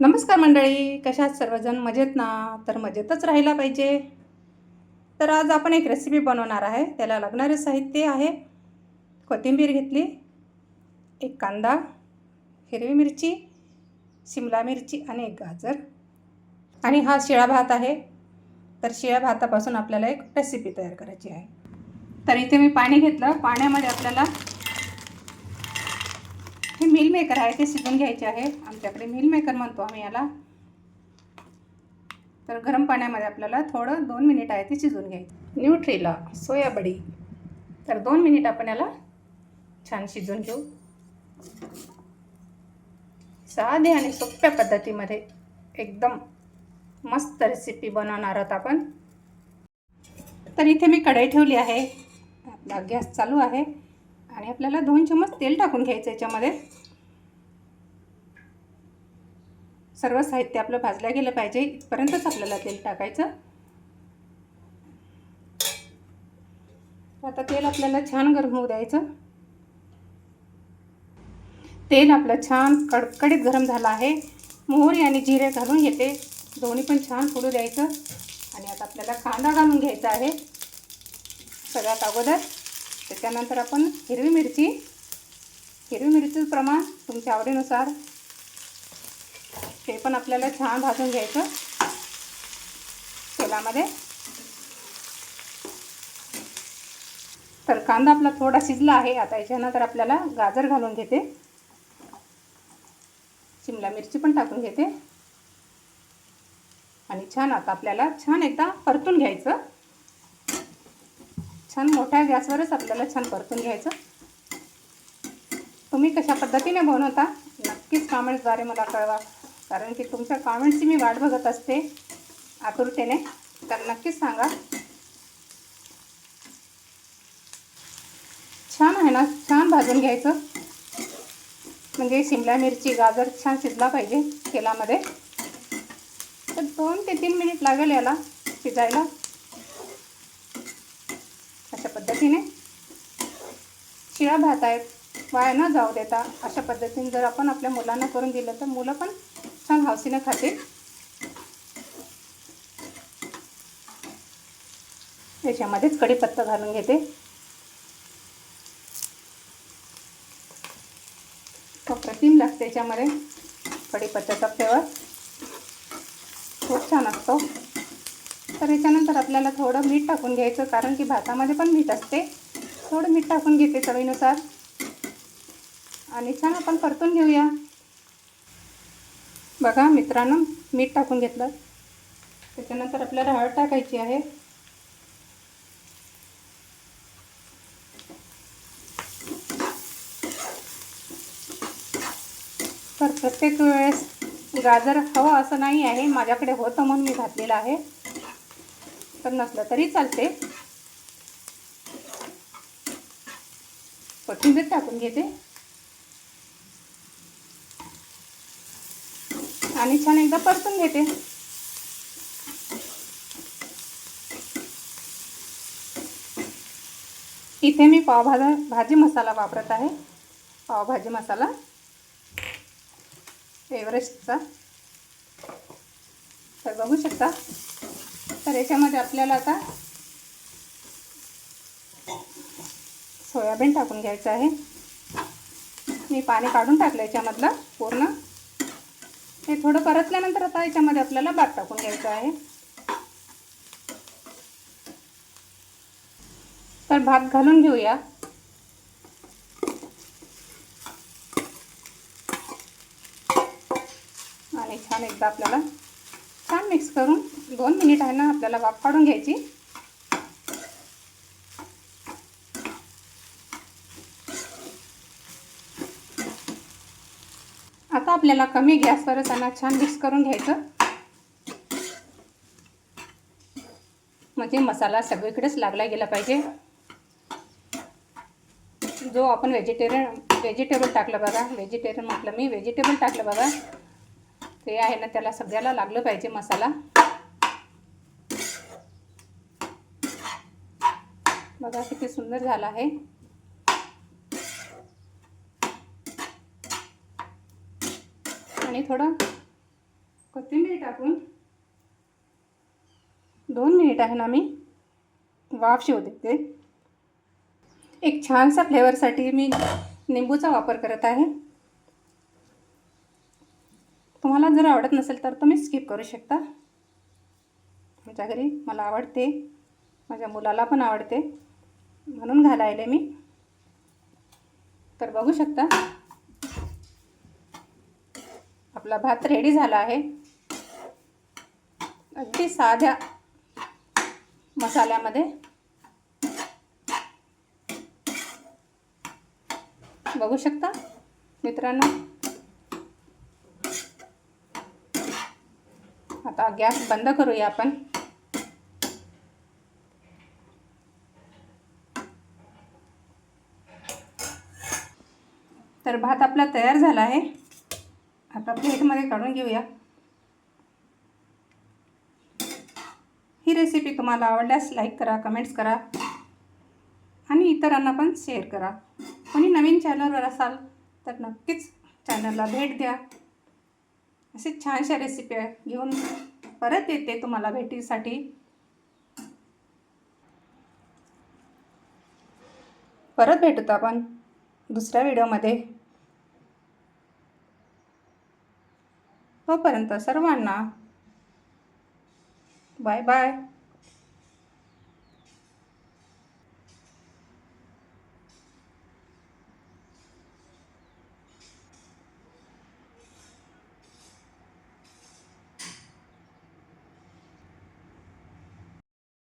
नमस्कार मंडळी, कशा आहात सर्वजण? मजेत ना? तर मजेतच राहायला पाहिजे. तर आज आपण एक रेसिपी बनवणार आहे. त्याला लागणारे साहित्य आहे: कोथिंबीर घेतली, एक कांदा, हिरवी मिरची, शिमला मिरची आणि एक गाजर. आणि हा शिळा भात आहे. तर शिळ्या भातापासून आपल्याला एक रेसिपी तयार करायची आहे. तर इथे मी पाणी घेतलं. पाण्यामध्ये आपल्याला हे मिल मेकर आहे ते शिजवून घ्यायचे आहे. आमच्याकडे मिल मेकर म्हणतो आम्ही याला. तर गरम पाण्यामध्ये आपल्याला थोडं 2 मिनिट आहे ते शिजवून घ्यायचं. न्यूट्रेला सोया बडी. तर 2 मिनिट आपण याला छान शिजवून घेऊ. साधी आणि सोप्या पद्धतीमध्ये एकदम मस्त रेसिपी बनवणार आहोत आपण. तर इथे मी कढई ठेवली आहे. आपला गॅस चालू आहे आणि आपल्याला 2 चमच तेल टाकून घ्यायचं याच्यामध्ये. सर्व साहित्य आपलं भाजलं गेलं पाहिजे इथपर्यंतच आपल्याला तेल टाकायचं. आता तेल आपल्याला छान गरम होऊ द्यायचं. तेल आपलं छान कडकडीत गरम झालं आहे. मोहरी आणि जिरे घालून घेते. दोन्ही पण छान फुलू द्यायचं. आणि आता आपल्याला कांदा घालून घ्यायचा आहे सगळ्यात अगोदर. त्याच्यानंतर आपण हिरवी मिरचीचं प्रमाण तुमच्या आवडीनुसार ते पण आपल्याला छान भाजून घ्यायचं तेलामध्ये. तर कांदा आपला थोडा शिजला आहे. आता याच्यानंतर आपल्याला गाजर घालून घेते. शिमला मिरची पण टाकून घेते आणि छान आता आपल्याला छान एकदा परतून घ्यायचं. छान मोठ्या गॅसवरच आपल्याला छान परतून घ्यायचं. तुम्ही कशा पद्धतीने बनवता नक्कीच कमेंट्सद्वारे मला कळवा, कारण की तुमच्या कमेंट्सची मी वाट बघत असते आतुरतेने. तर नक्कीच सांगा. छान आहे ना, छान भाजून घ्यायचं. म्हणजे शिमला मिरची गाजर छान शिजला पाहिजे तेलामध्ये. तर 2 ते 3 मिनिट लागेल याला शिजायला. अशा पद्धतीने शिळा भात आहे, वाया न जाऊ देता अशा पद्धतीने जर आपण आपल्या मुलांना करून दिलं तर मुलं पण छान हौसीने खातील. याच्यामध्येच कढीपत्ता घालून घेते. अप्रतिम लागते याच्यामध्ये. कढीपत्त्याचा फ्लेवर खूप छान असतो. तर याच्यानंतर आपल्याला थोडं मीठ टाकून घ्यायचं, कारण की भातामध्ये पण मीठ असते. थोडं मीठ टाकून घेते चवीनुसार आणि छान आपण परतून घेऊया. बघा मित्रांनो, मीठ टाकून घेतलं. त्याच्यानंतर आपल्याला हळद टाकायची आहे. तर प्रत्येक वेळेस गाजर हवं असं नाही आहे. माझ्याकडे होतं म्हणून मी घातलेलं आहे. तर नसलं तरी चालते. कोथिंबीर टाकून घेते आणि छान एकदा परतून घेते. इथे मी भाजी मसाला वापरत आहे. पावभाजी मसाला एव्हरेस्टचा. तर बघू शकता. तर याच्यामध्ये आपल्याला आता सोयाबीन टाकून घ्यायचं आहे. मी पाणी काढून टाकलं याच्यामधलं पूर्ण. हे थोडं परतल्यानंतर आता याच्यामध्ये आपल्याला भात टाकून घ्यायचं आहे. तर भात घालून घेऊया. आणि छान एकदा आपल्याला छान मिक्स करून 2 मिनिट आहे ना आपल्याला वाफ काढून घ्यायची. आता आपल्याला कमी गॅसवरच आहे ना छान मिक्स करून घ्यायचं. म्हणजे मसाला सगळीकडेच लागला गेला पाहिजे. जो आपण व्हेजिटेबल टाकलं बघा, व्हेजिटेरियन म्हटलं मी, व्हेजिटेबल टाकलं बघा, ते आहे ना त्याला सगळ्याला लागलं पाहिजे मसाला. बघा किती सुंदर झाला आहे. आणि थोडं कोथिंबीर टाकून 2 मिनिट आहे ना मी वाफ शिवू देते. एक छानसा फ्लेवरसाठी मी निंबूचा वापर करत आहे. तुम्हाला जर आवडत नसेल तर तुम्ही स्किप करू शकता. आमच्या घरी मला आवडते, माझ्या मुलाला पण आवडते, म्हणून घालायले मी. तर बघू शकता आपला भात रेडी झाला आहे. अगदी साध्या मसाल्यामध्ये. बघू शकता मित्रांनो. आता गॅस बंद करूया आपण. तर भात आपला तयार झाला आहे. आता प्लेटमध्ये काढून घेऊया. ही रेसिपी तुम्हाला आवडल्यास लाईक करा, कमेंट्स करा आणि इतरांना पण शेअर करा. कोणी नवीन चॅनलवर असाल तर नक्कीच चॅनलला भेट द्या. असे छानशा रेसिपी घेऊन परत येते तुम्हाला भेटीसाठी. परत भेटूत आपण दुसऱ्या व्हिडिओमध्ये. तोपर्यंत सर्वांना बाय बाय.